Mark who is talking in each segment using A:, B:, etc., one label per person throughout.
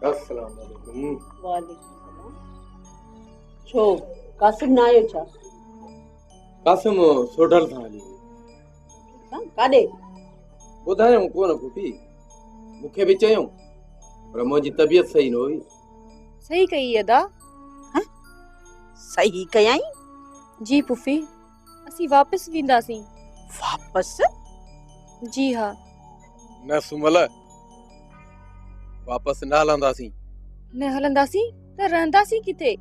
A: अस्सलाम वालेकुम।
B: वालेकुम सलाम। छो कासिम ना आयो छा?
A: कासिम सोडल था हली।
B: काॾे?
A: ॿुधायूं कोन पुफी, मूंखे बि चयूं पर मुंहिंजी तबीयत सही न हुई।
C: सही कही अदा।
B: सही कयाई?
C: जी पुफी, असी वापस वेंदासीं।
B: वापस?
C: जी हाँ।
A: न सुमल, वापस न हलंदासीं।
C: न हलंदासीं त रहंदासीं किथे?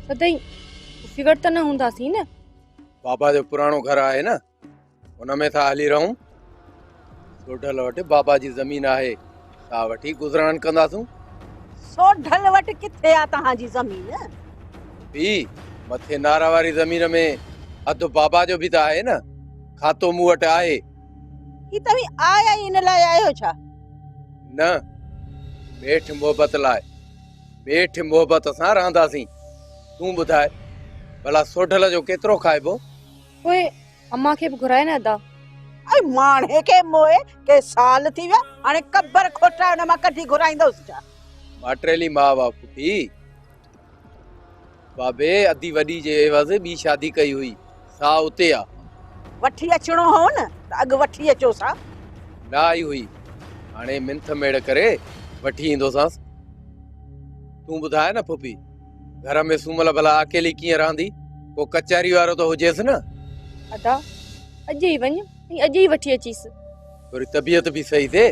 C: सदाई पुफी वटि त न हूंदासीं न।
A: बाबा जो पुराणो घर आहे न, उन में था हली रहूं। सोडल वटि बाबा जी ज़मीन आहे, ता वठी गुज़रान कंदासूं।
B: सोडल वटि किथे आ तव्हांजी ज़मीन?
A: भी मथे नारा वारी ज़मीन में अधु बाबा जो बि त आहे न, खातो मूं वटि आहे।
B: ही तव्हीं आया इन लाइ आयो छा?
A: न, मेठ मोहबत लाइ। मेठ मोहबत सां रहंदासीं। तूं ॿुधाए, भला सोडल जो केतिरो खाइबो?
C: पोइ अम्मा खे बि घुराए न अदा।
B: ऐं माणे के मोए के साल थी विया, हाणे कबर खोटा हुन मां कढी घुराईंदोसि छा?
A: माट्रेली मां बा पुफी, बाबे अधी वॾी जे एवज़ ॿी शादी कई हुई, सा उते आ।
B: वठी अचणो हो न त अॻु वठी अचो सा।
A: न आई हुई, हाणे मिंथ मेड़ करे वठी ईंदोसांस। तूं ॿुधाए न पुफी, घर में सुमल भला अकेली कीअं रहंदी? को कचहरी वारो त हुजेसि न।
C: अदा अॼु ई वञ ऐं अॼु ई वठी अचीसि।
A: थोरी तबीयत बि सही थिए,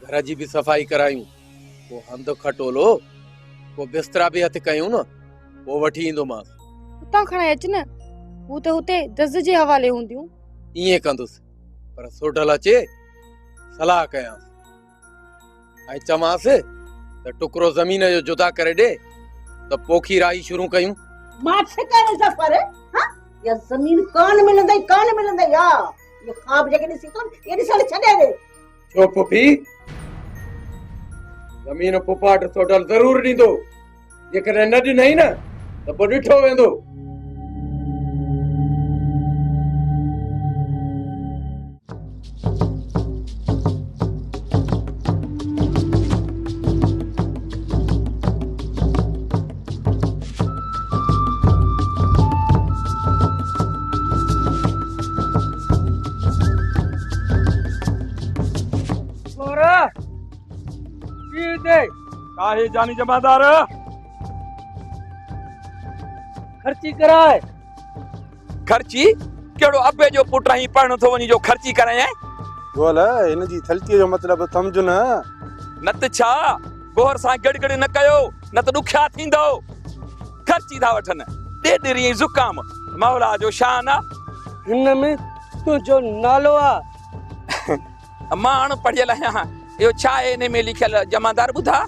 A: घर जी बि सफ़ाई करायूं, को हंधु खटोलो, को बिस्तरा बि हथ कयूं न, पोइ वठी ईंदोमांसि।
C: हुतां खणाए अच न, हू त हुते दज़ जे हवाले हूंदियूं।
A: ईअं कंदुसि, पर सोडल अचे सलाह कयांसि ऐं चवांसि त टुकड़ो ज़मीन जो जुदा करे ॾे त पोखी राही शुरू कयूं।
B: मां ठिकाने ज़फर, हां या ज़मीन कान मिलंदई हा। ये ख्वाब जेके ॾिसी कोन, ये ॾिसण छॾे दे।
A: छो पुफी? ज़मीन पुपाट सोडल ज़रूर ॾींदो। जेकॾहिं न ॾिनई न त पोइ ॾिठो वेंदो।
D: काहे जानी जमादार
E: खर्ची कराए।
D: खर्ची केड़ो अबे जो पुट ही पढ़न थो वनी जो खर्ची कराए?
E: बोल इन जी थलती जो मतलब समझ न।
D: नत छा गोर सा गड़गड़ न कयो, न त दुखिया थींदो। खर्ची था वठन डेडरी जुकाम मौला जो शान आ।
E: इन में तू जो नालो आ
D: मान पढ़ियल आहियां। यो छा है ने में लिखल जमादार बुधा?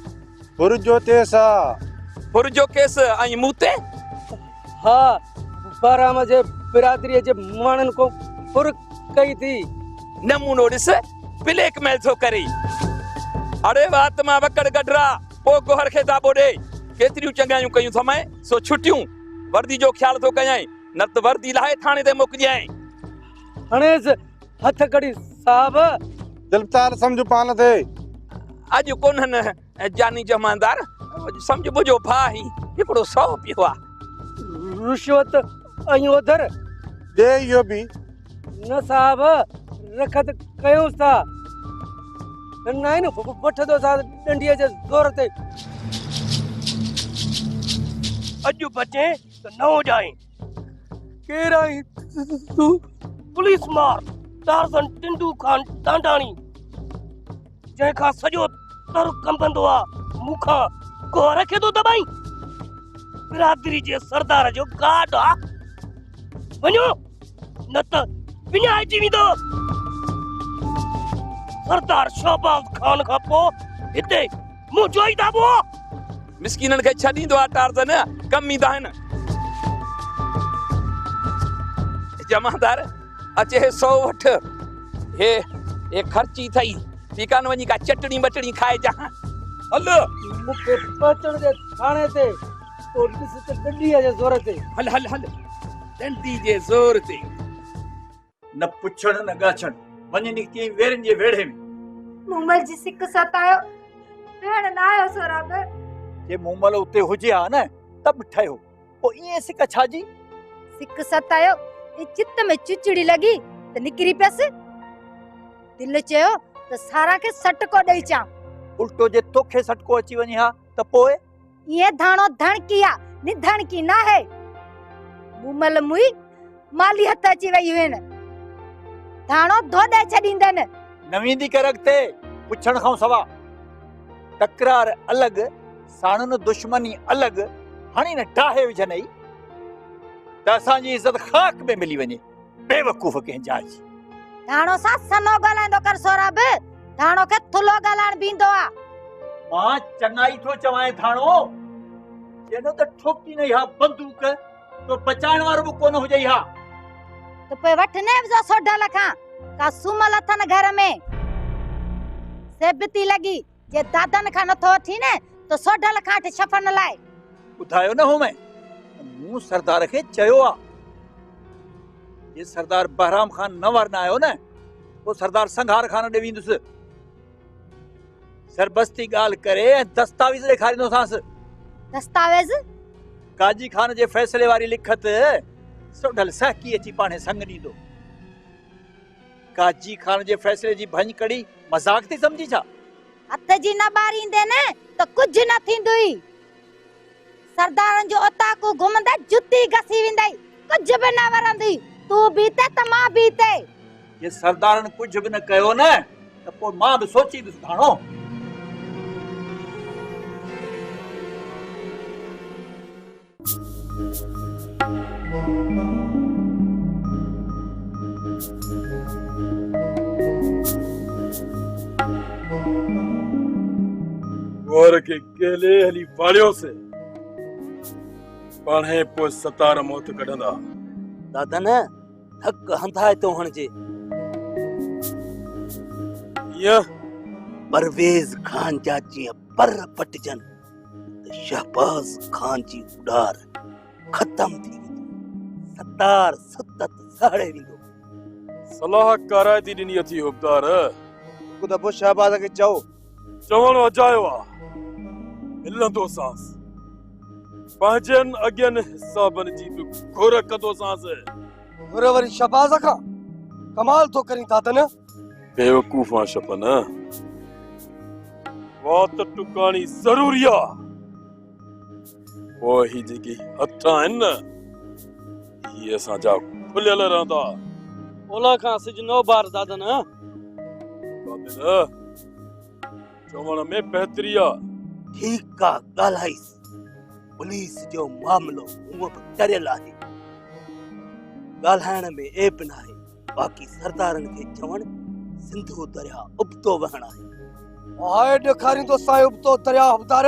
E: पुरजो तेसा
D: पुरजो केस आई मूते।
E: हाँ, बारह मजे बिरादरी जे मानन को पुर कई थी।
D: नमूनो दिस ब्लैकमेल थो करी। अरे बात मा वकड़ गडरा पो गोहर खे दाबो दे। केतरियूं चंगायूं कयूं थमाए सो छुटियूं वर्दी जो ख्याल थो कयाई, न त वर्दी लाए थाने ते मोकलियाई।
E: हणेस हथ कड़ी साहब दिलतार समझ पान थे।
D: आज कोनन जानी जमादार समझ बुझो भाई एकड़ो 100 पियो आ।
E: रुश्वत अई उधर दे यो भी न साहब रखत कयो सा नाइन वठ दो सा डंडिया जे जोर ते।
F: अज बचे त न हो जाए।
E: केरा तू
F: पुलिस मार टारजन टिंडू खान टांडाणी जै खा सजो तर कंबंदो आ मुखा को रखे तो दबाई। बिरादरी जे सरदार जो गाड आ वणो न त विनाय जी विदो। सरदार शहबाज खान का पो हिते मु जोई दाबो
D: मिस्किनन के छडींदो आ टारजन कमी दाहन। जमादार अचे 100 वठ हे खर्ची थई ठिकान वनी का चटनी बटनी खाए जा। हल
E: मुके पचण जे थाने ते तो किस ते डंडिया जे जोर ते।
D: हल हल हल डंडी जे जोर ते
G: न पुछण न गाछण वञ निकती वेरन जे वेड़े में।
H: मुमल जी सिक सतायो
C: भेण ना आयो सोराब।
G: जे मूमल उते हुजे हा न तब ठयो ओ इए सिक छाजी
C: सिक सतायो ई चित्त में चिचड़ी लगी त निकरी पियस। दिल चयो त सारा के सटको ॾेई चा।
G: उल्टो जे तोखे सटको अची वञे हा त पोइ
C: ये धाणो धणकिया निधण की ना है। मूमल मुई माली हथ अची वई हुन। धाणो धोॾे छॾींदन।
G: नवींदी कर अॻिते पुछण खां सवा तकरार अलॻि साणुन दुश्मनी अलॻि हाणे न टाहे विझनई त असांजी इज़त ख़ाक में मिली वञे बेवकूफ़ कंहिं जाइ जी।
C: धाणो सा सनो ॻाल्हाईंदो कर सोराब। धाणो के थुलो ॻाल्हाइण बींदो आ।
G: मां चङाई थो चवां थाणो जेनो त ठोकी नहीं हा बंदूक तो बचाइण वारो बि कोन हुजई हा।
C: तो पे वठने जो सोडा लखा का सुमल अथन घर में सेबती लगी जे दादन खा नथो थी ने तो सोडा लखा थे छफन लाए
G: ॿुधायो न हो मैं मूं सरदार खे चयो आ ये सरदार बहराम खान न वरना आयो न तो सरदार संघार खान ॾे वेंदुसि सरबस्ती ॻाल्हि करे ऐं दस्तावेज़ ॾेखारींदोसांसि।
C: दस्तावेज
G: काजी खान जे फैसले वारी लिखत सोढल सहकी अची पाणे संग ॾींदो। काजी खान जे फैसले जी भंज कड़ी मजाक थी समझी छा?
C: हथ जी न बारींदे ने तो कुछ न थींदुई। सरदारन जो ओताकू घुमंदा जुती घसी विंदई कुछ बि न वरंदी। तू बीते त मां बीते।
G: ये सरदारन कुछ भी न कयो न त पोइ मां बि सोची दुस थाणो।
H: गोर के केले हली पालियो से पाणे पोइ सतार मौत कढंदा।
E: दादा न थक हंधाए तो हणजे।
H: या
F: परवेज खान जा जीअं पर पटजन त शहबाज खान जी उडार खत्म थी वेंदी। सतार सतत साड़े वेंदो।
H: सलाह कराए थी ॾिनी अथी हुबदार।
E: को दफ़ो शहबाज खे चओ
H: चवण अजायो आ मिलंदो सांस पंहिंजनि अॻियनि हिसाबनि जी बि घुर कंदो सांस।
E: घुर वरी शहबाज खां कमाल तो करी दादा न।
H: बेवकूफ़ा शपन वात टुकाणी ज़रूरी आ। पोइ ही जेकी हथ आहिनि न इहे असांजा खुलियल रहंदा।
E: ओला खां सिज नो बार दादा न।
H: चवण में बहितरी आ।
F: ठीक आ ॻाल्हाइस। पुलिस जो मामलो हूअं बि टरियल आहे। ॻाल्हाइण में एप न आहे। बाक़ी सरदारन खे चवण सिंधु दरिया उबतो वहण आहे।
E: हाय ॾेखारी तो साईं उबतो दरिया हुबदार।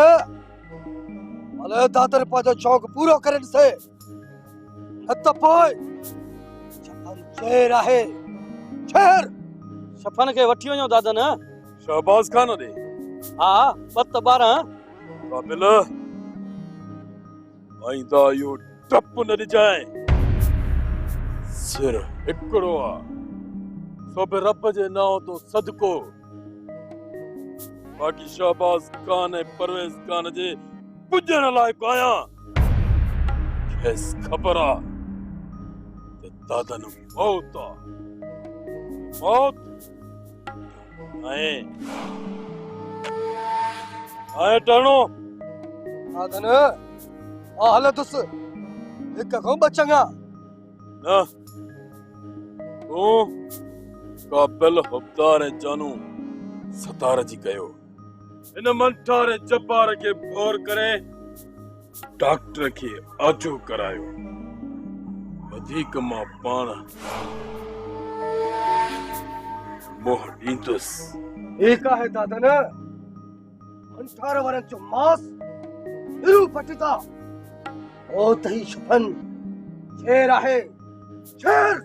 E: अले दादर पाजो शौक़ पूरो करे ॾिसे न त पोइ छपन शेर आहे शेर। छपन के वठी वञो दादा न।
H: शहबाज खान ॾे
E: हा 12
H: काबिल आईंदा इहो टप न ॾिजाए। सिर हिकिड़ो आ सब रब जे नाव तो सदको। बाक़ी शहबाज खान ऐं परवेज खान जे पुॼण लाइक़ु आहियां। खेसि ख़बर आ त दादन मौत आ मौत ऐं टणो
E: दादन आ हलतुस हिक खां ॿ चङा
H: न तूं काबिल हुबदार ऐं जानू सतार जी कयो। इन मंठार ऐं जब्बार खे भोर करे डॉक्टर खे आजो करायो। वधीक मां पाण मोह ॾींदुसि।
E: ठीक आहे दादन। मंठार वारनि जो मांस हिरू पटदा ओ तही छपन शेर आहे शेर।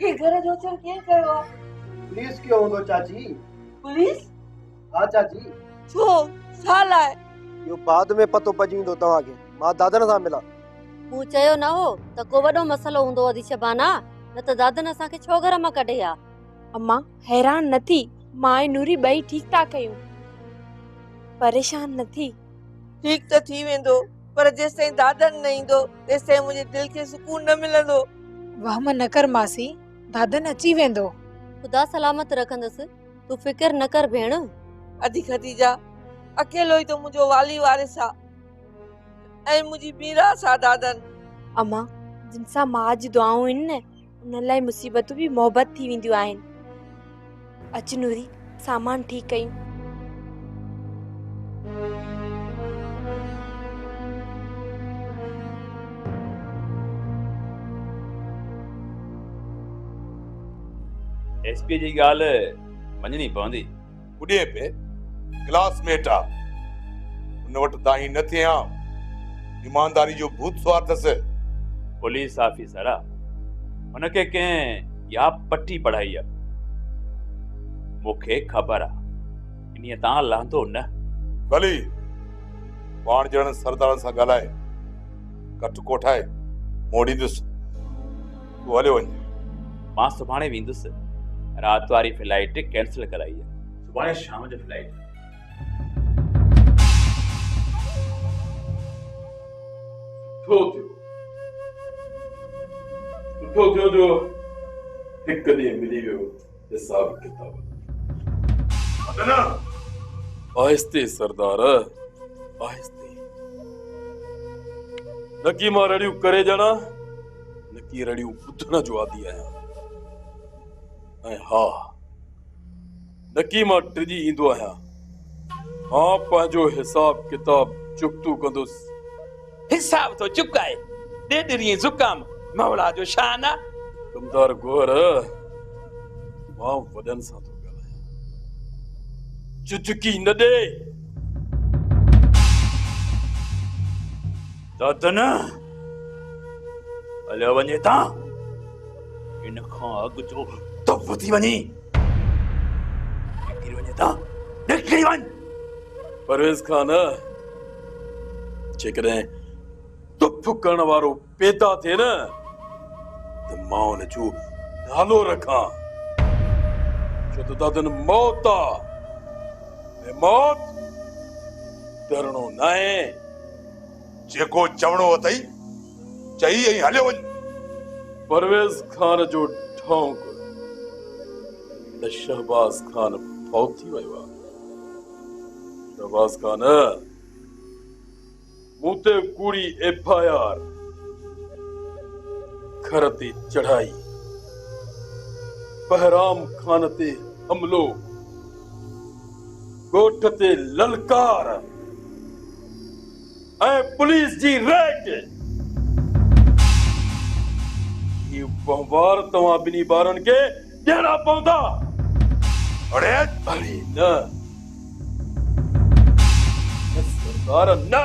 B: हे घर जो चल के कयो?
E: पुलिस क्यों होंदो चाची?
B: पुलिस?
E: हाँ चाची।
B: छो साला
E: यो बाद में पतो पजी वेंदो तव्हांखे। मां दादन सां मिला।
I: मूं चयो न हो त को वॾो मसलो हूंदो अदी शबाना, न त दादन असांखे छो घर मां कढे आ।
J: अम्मा हैरान न थी, मां ऐं नूरी ॿई ठीक था कयूं, परेशान न थी।
K: ठीक त थी वेंदो, पर जेस ताईं दादन न ईंदो तेस ताईं मुंहिंजे दिल खे सुकून न मिलंदो।
L: वहम न कर मासी, दादन अची वेंदो।
I: खुदा सलामत रखंदसि, तू फिकर न कर भेण।
K: अदी खदीजा अकेलो ई तो मुंहिंजो वाली वारिस आ ऐं मुंहिंजी मीरास आ दादन।
J: अम्मा जिन सां मां जी दुआऊं आहिनि न, उन लाइ मुसीबतूं बि मोहबत थी वेंदियूं आहिनि। अच नूरी, सामान ठीक कयूं।
D: एसपी जी ॻाल्हि मञणी पवंदी।
H: पुॾे पे क्लासमेट आ, उन वटि दाही न थिया, ईमानदारी जो भूत सवार अथसि।
D: पुलिस ऑफिसर आ, हुनखे कंहिं या पट्टी पढ़ाई आ, मूंखे ख़बर आ। इन्हीअ तां लहंदो न।
H: भली पाण ॼण सरदारनि सां ॻाल्हाए कट कोठाए मोड़ींदुसि। तूं हलियो वञ।
D: मां सुभाणे वेंदुसि, रात वारी फ्लाइट कैंसिल कराई आहे, सुभाणे शाम जो फ्लाइट।
H: सुठो थियो जो हिकु ॾींहुं मिली वियो हिसाब किताब। आहिस्ते सरदार, आहिस्ते। नकी मां रड़ियूं करे ॼणा, नकी रड़ियूं ॿुधण जो आदी आहियां। ऐं हा, नकी मां टिजी ईंदो आहियां। हाँ, पंहिंजो हिसाब किताब चुकतू कंदुसि।
D: हिसाब तो चुकाए, ॾेढ ॾींहं ज़ुकाम, मौला जो शान आ।
H: कमदार गोर, मां वॾनि सां थो ॻाल्हायां, चुचकी न ॾे।
D: दादन हलियो वञे ता, इन खां अॻु जो तप थी वञी। निकिरी वञे ता, निकिरी वञ।
H: परवेज़ खान, जेकॾहिं तुफ करण वारो पैदा थिए न, त मां हुन जो नालो रखां, छो त दादन मौत आ। ऐं मौत डरणो न आहे। जेको चवणो अथई चई ऐं हलियो वञ। परवेज़ खान जो ढोंग त शहबाज खान फौत थी वियो आहे। शहबाज खान, मूं ते कूड़ी FIR, घर ते चढ़ाई, बहराम खान ते हमलो, ॻोठ ते ललकार ऐं पुलिस जी रेड। ये वहिंवार तव्हां ॿिन्ही ॿारनि खे ॾियणा पवंदा। अरे न सरदार, न।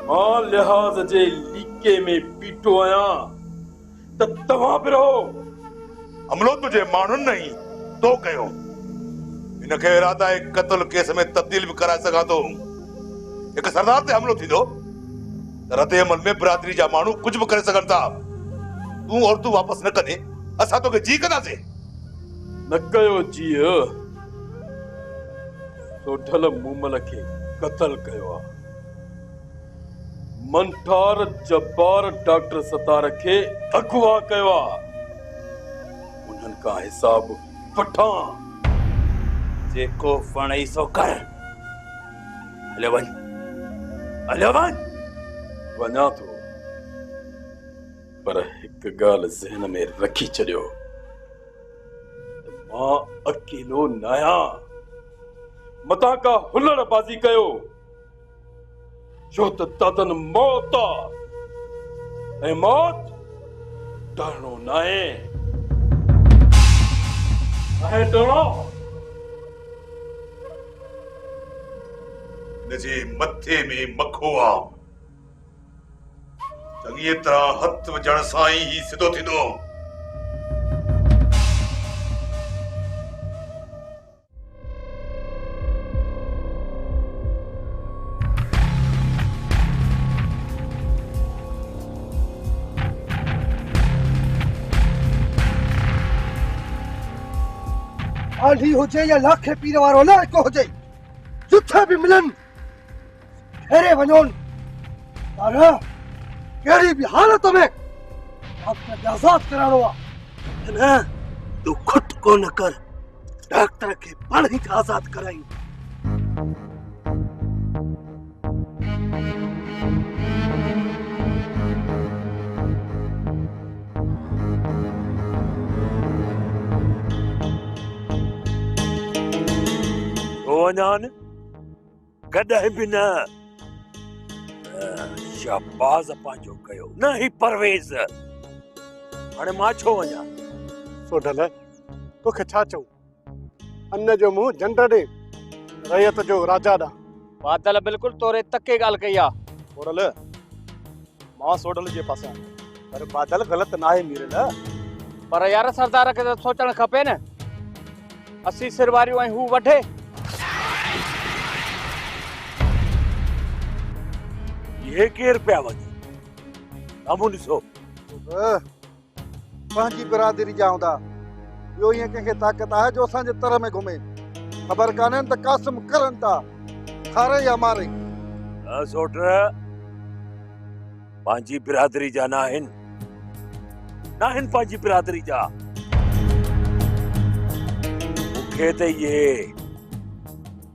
H: मां लिहाज़ जे लीके में बीठो आहियां त तव्हां बि रहो। हमलो तुंहिंजे माण्हुनि नहीं तो कयो। इनखे इरादा क़त्ल केस में तब्दील भी कराए सघां थो। हिकु सरदार ते हमलो थींदो त रद्द अमल में बिरादरी जा माण्हू कुझु बि करे सघनि था। तूं और तूं वापसि न कदे, असां तोखे जी कंदासीं। न कयो जीउ, सोढल मूमल खे क़त्ल कयो आहे। मंठार जब्बार डॉक्टर सतार खे अगवा कयो आहे। उन्हनि खां हिसाब वठां।
D: जेको फणई सो कर। हलियो वञ, हलियो वञ।
H: वञा थो, पर हिकु ॻाल्हि ज़हन में रखी छॾियो, मां अकेलो न आहियां। मतां का हुलड़बाज़ी कयो, छो त दादन मौत आहे ऐं मौत डरणो न आहे। डरणो हिनजे मथे में मखो आहे। चङी तरह हथ विझण सां ई सिधो थींदो।
E: आंधी हुजे या लाखे पीर वारो न को हुजे, जिथे भी मिलन फेरे वञोन, पर कहिड़ी भी हालत में डॉक्टर खे आज़ाद कराइणो आहे। न तूं खुट को न कर, डॉक्टर खे पाण ई आज़ाद कराई।
H: वञान कॾहिं बि न। शाहबाज़ पंहिंजो कयो न ही परवेज़। हाणे मां छो वञा?
E: सोढल तोखे छा चऊं? अन्न जो मुंहुं झंड ॾे, रयत जो राजा ॾा।
G: बादल बिल्कुलु तोरे तके ॻाल्हि कई आहे।
E: सोढल मां सोढल जे पासे आहियां, पर बादल ग़लति न आहे मीरल।
G: पर यार सरदार खे त सोचणु खपे न, असीं सिर वारियूं ऐं हू वठे।
H: ये केर पिया वञे? साम्हूं ॾिसो।
E: पंहिंजी बिरादरी जा हूंदा, ॿियो ईअं कंहिंखे ताक़त आहे जो असांजे तर में घुमे? ख़बर कान्हनि त कासिम करनि था, खारे या मारे।
H: सोट पंहिंजी बिरादरी जा न आहिनि पंहिंजी बिरादरी जा। मूंखे त इहे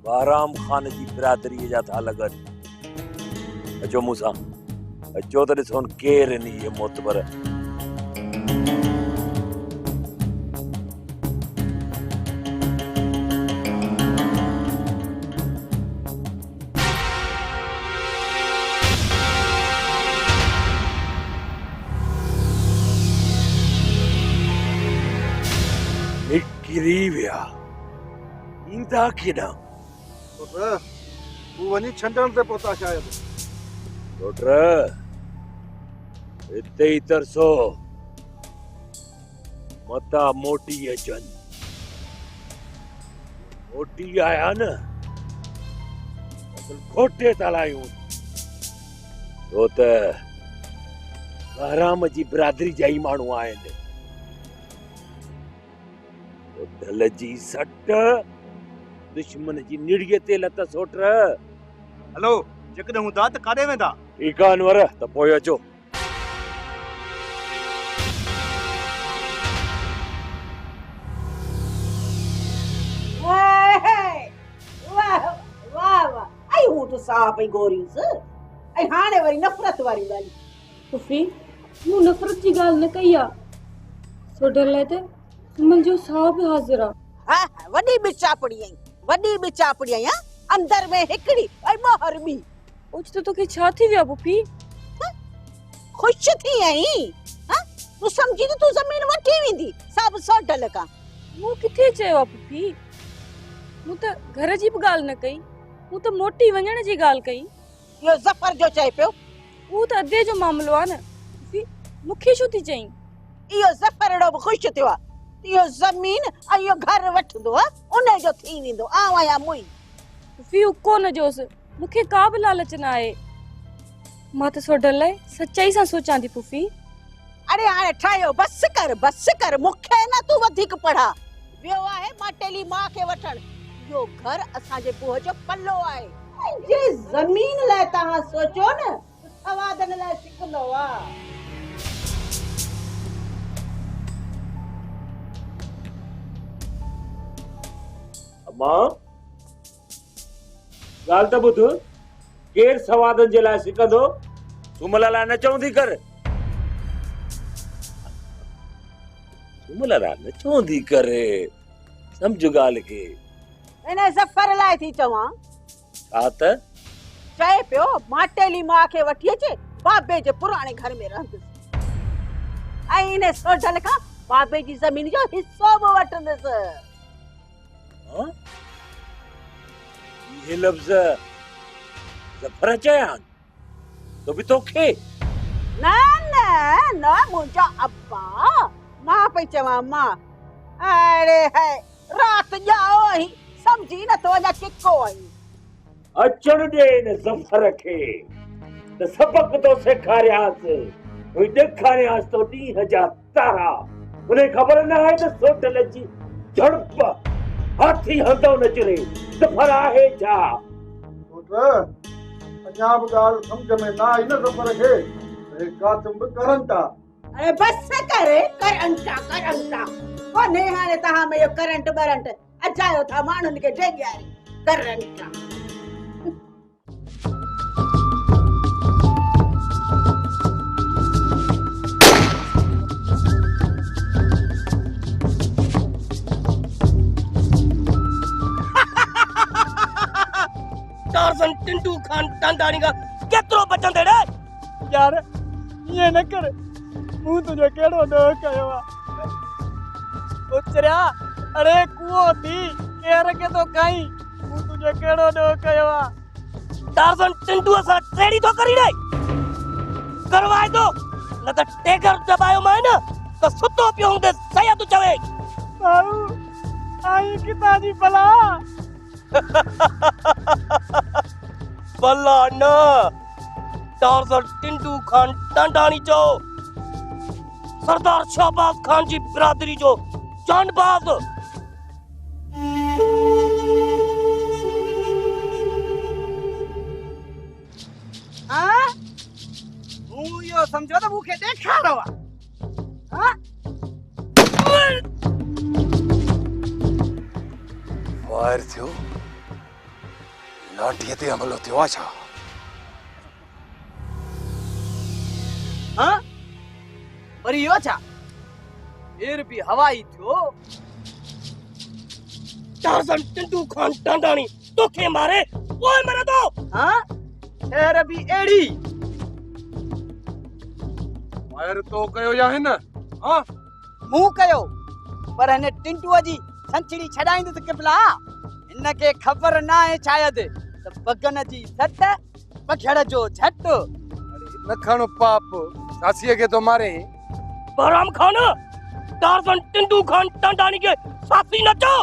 H: बाराम खान जी बिरादरीअ जा था लॻनि। अचो मूंसां, अचो त ॾिसो केर आहिनि इहे मोतबर। निकिरी विया, ईंदा केॾां?
E: तूं वञी छंडण ते पहुता शायदि।
H: डॉक्टर इते ही तरसो, मता मोटी अचन। मोटी आया न असल खोटे तलायूं तो त बहराम जी बिरादरी जा ही माण्हू आहिनि। ढल जी सट दुश्मन जी निड़ीअ ते लत सोट।
E: हलो जेकॾहिं हूंदा त काॾे वेंदा?
H: ठीकु आहे अनवर, त पोइ अचो।
B: ऐं हू त साह पई गोरीस, ऐं हाणे वरी नफ़रत वारी ॻाल्हि।
J: पुफी मूं नफ़रत जी ॻाल्हि न कई आहे। सोढल लाइ त सुमन जो साह बि हाज़िर आहे।
B: हा वॾी बि चापड़ी आई, वॾी बि चापड़ी आई। अंदर में हिकड़ी ऐं ॿाहिरि ॿी।
J: ओच तोखे छा थी वियो पुफी?
B: ख़ुशि थी आई? तूं सम्झी त तूं ज़मीन वठी वेंदी सभु सोढल खां।
J: मूं किथे चयो आहे पुफी? मूं त घर जी बि ॻाल्हि न कई, मूं त मोटी वञण जी ॻाल्हि कई।
B: इहो ज़फर जो चए पियो।
J: उहो त अधे जो मामलो आहे न पुफी, मूंखे छो थी चईं?
B: इहो ज़फर एॾो बि ख़ुशि थियो आहे, इहो ज़मीन ऐं इहो घर वठंदो आहे, उन जो थी वेंदो। आऊं आहियां मुई
J: पुफी उको न जोस, मूंखे का बि लालच न आहे। मां त सोढल लाइ सच्चाई सां सोचां थी पुफी।
B: अरे हाणे ठाहियो, बस कर, मूंखे न तूं वधीक पढ़ा। वियो आहे माटेली मां खे वठण। इहो घर असांजे पोह जो पल्लो आहे, ऐं जे ज़मीन लाइ तव्हां सोचो न, सवादन लाइ सिकंदो आहे।
H: अम्मा ॻाल्हि त ॿुध, केर सवादन जे लाइ सिकंदो? सुमल लाइ न चवंदी कर। सुमल लाइ न चवंदी करे, सम्झ ॻाल्हि खे।
B: इन ज़फर लाइ थी चवां।
H: छा त?
B: चए पियो माटेली मां खे वठी अचे, बाबे जे पुराणे घर में रहंदुसि, ऐं इन सोढल खां बाबे जी ज़मीन जो हिस्सो बि वठंदुसि।
H: ये लफ्ज़ ज़फर चया तो भी तोखे?
B: न न मुंहिंजा अब्बा, मां पई चवां मां। अरे है रात जाओ ही समझी न तो अञा किको आई।
H: अचण दे न ज़फर खे त सबक तो सेखारियास, हुई ॾेखारियास तो ॾींहं जा तारा। उन्हें ख़बर न आहे त सोढल जी झड़प
F: हाथी हंधो न चुरे सफर आहे छा
M: अञा बि ॻाल्हि सम्झ में न आई न सफ़र खे कासिम बि करनि था।
B: अरे बस करे करंटा कोने हाणे तहां में यो करंट बरंट अचायो था माण्हुनि खे ढेॻियारी करंटा।
F: टार्ज़न टिंडू खान टांडाणी का केतिरो बचंदे रे यार ये न कर मूं तुझे केड़ो ॾोह कयो आहे उचरिया अरे कुओ थी केर के तो कई मूं तुझे केड़ो ॾोह कयो आहे टार्ज़न टिंडू सां ट्रेडी तो करी रे करवाए दो न त टेगर दबायो मैं न त सुतो पियो हूंदे सया तू चवे बाबू आई किता जी भला भला न टार्ज़न टिंडू खान टांडाणी जो सरदार शहबाज खान जी बिरादरी जो जानबाज
E: हां हूं यो समझो तो मुखे देखा रवा हां
A: वायर थियो लाठीअ ते हमलो थियो आहे छा?
E: हां वरी यो छा फिर भी हवाई थियो
F: टार्ज़न टिंडू खान टांडाणी तोखे मारे ओए मरे दो
E: हां खैर भी एड़ी
H: वायर तो कयो या है न हां
E: मुंह कयो पर ने टिंटूअ जी संचड़ी छडाईंद त किबला इनके खबर ना है शायद त बगन जी सट पखड़ जो झट
A: न खण पाप सासीअ खे तो मारे
F: बहराम खान टार्ज़न टिंडू खान टांडाणी के सासी न चो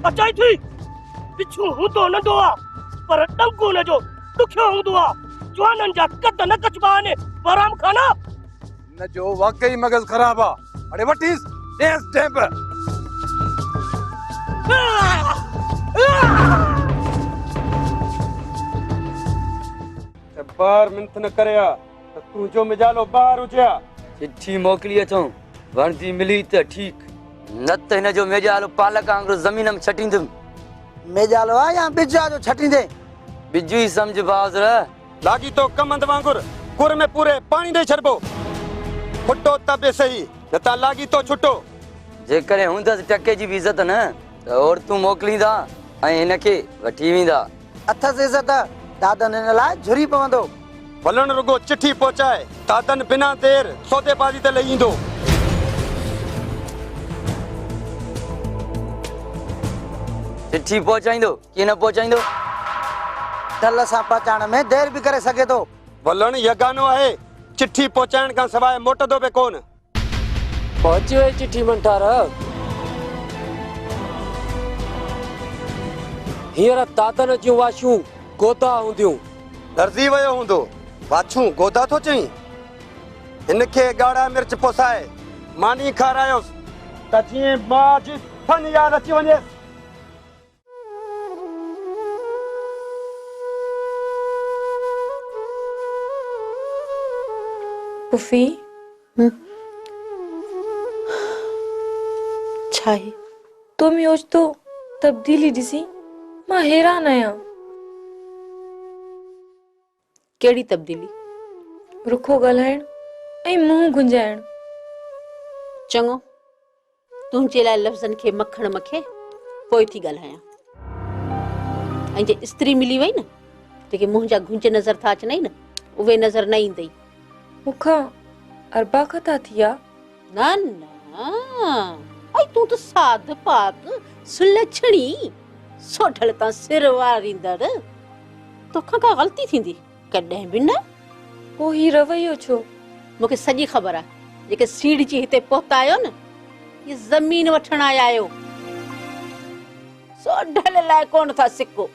F: अचाई थी पिछू हूंदो नंढो आ पर डंको न जो दुखियो हूंदो आ जवानन जा कद न कचबा ने बहराम खान
A: न जो वाकई मगज खराब आ अरे वटीस डेस डेप
E: बार मिंथ न करया त तू जो मिजालो बाहर उचिया
N: चिट्ठी मोकली अचो वणदी मिली त ठीक न त हिन जो मेजालो पालक आंगुर जमीन में छटींदुम
E: मेजालो आ या बिजा जो छटींदे
N: बिजू ही समझ बाज़र
E: लागी तो कमंद वांगुर कुर में पूरे पानी दे छड़बो फुटो तबे सही न ता लागी तो छुटो
N: जे करे हुंदस टके जी भी इज्जत न त और तू मोकलींदा ऐं हिनखे वठी वेंदा
E: अथस इज्जत दादन इन ला झुरी पवंदो भलन रुगो चिट्ठी पहुंचाए दादन बिना देर सौदेबाजी ते लई इंदो
N: चिट्ठी पहुंचाइंदो कि न पहुंचाइंदो
E: तल सां पहुचाइण में देर भी करे सके तो भलन यगानो आहे चिट्ठी पहुंचाइण का सवाइ मोटदो बे कोन
N: पहुंची वई चिट्ठी मंठार हींअर तातन जूं वाशूं गोदा हूंदियूं
E: दर्जी वयो हूंदो वाछूं गोदा तो चई इनखे गाढ़ा मिर्च पोसाए मानी खारायोस त जीअं मां जी फन याद अची वञे
J: पुफी छाई तुम योज तो तब्दीली दिसी मां हैरान आया
B: केड़ी तब्दीली
J: रुखो गलायण ए मुंह गुंजायण
B: चंगो तुंहिंजे लाइ लफ़्ज़नि खे मखण मखे पोइ थी ॻाल्हायां ऐं जे स्त्री मिली वई न जेके मुंहुं जा गुंज नज़र था अचनि न उहे नज़र न ईंदई
J: मुखा अरबा खता थिया
B: न न ऐं तूं त साध पाक सुलछणी सोढल तां सिर वारींदड़ तोखां का ग़लती थींदी कॾहिं बि न
J: पोइ ही रवैयो छो
B: मूंखे सॼी ख़बर आहे जेके सीढ़ी जी हिते पहुता आहियो न ये ज़मीन वठण आया आहियो सोढल लाइ कोन था सिको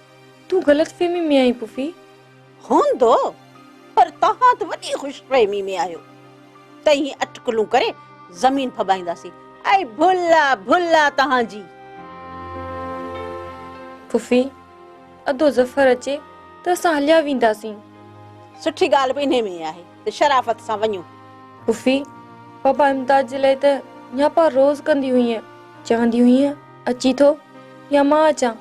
J: तू ग़लतफहमी में आई पुफी
B: हूंदो पर तव्हां त वॾी ख़ुशफ़हमी में आहियो तई अटकलूं करे ज़मीन फबाईंदासीं ऐं भुला भुला तव्हांजी
J: फुफी अदो ज़फर अचे त असां हलिया वेंदासीं।
B: सुठी ॻाल्हि बि इन्हे में आहे त शराफ़त सां वञो।
J: फुफी पापा इम्ताज जे लाइ त न्यापा रोज़ कंदी हुई, चवंदी हुई अची थो या मां अचां।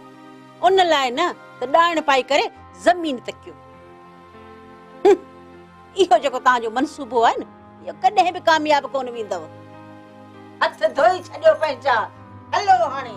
B: उन लाइ न त ॾाइण पाई करे ज़मीन तकियो। इहो जेको तव्हांजो मनसूबो आहे न, इहो कॾहिं बि कामयाब कोन वेंदव। हथ धोई छॾियो पंहिंजा, हलो हाणे।